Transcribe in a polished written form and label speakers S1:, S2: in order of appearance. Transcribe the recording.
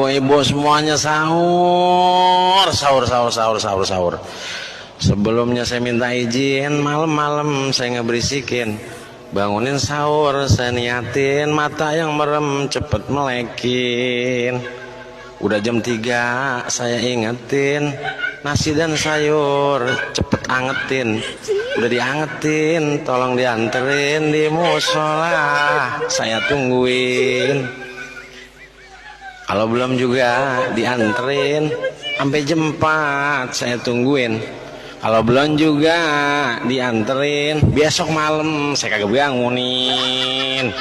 S1: ibu-ibu semuanya sahur, sahur, sahur, sahur, sahur, sahur. Sebelumnya saya minta izin, malam-malam saya ngeberisikin. Bangunin sahur, saya niatin, mata yang merem cepet melekin. Udah jam 3 saya ingetin, nasi dan sayur cepet angetin. Udah diangetin, tolong dianterin di musola, saya tungguin. Kalau belum juga dianterin, sampai jam 4 saya tungguin. Kalau belum juga dianterin, besok malam saya kagak bangunin.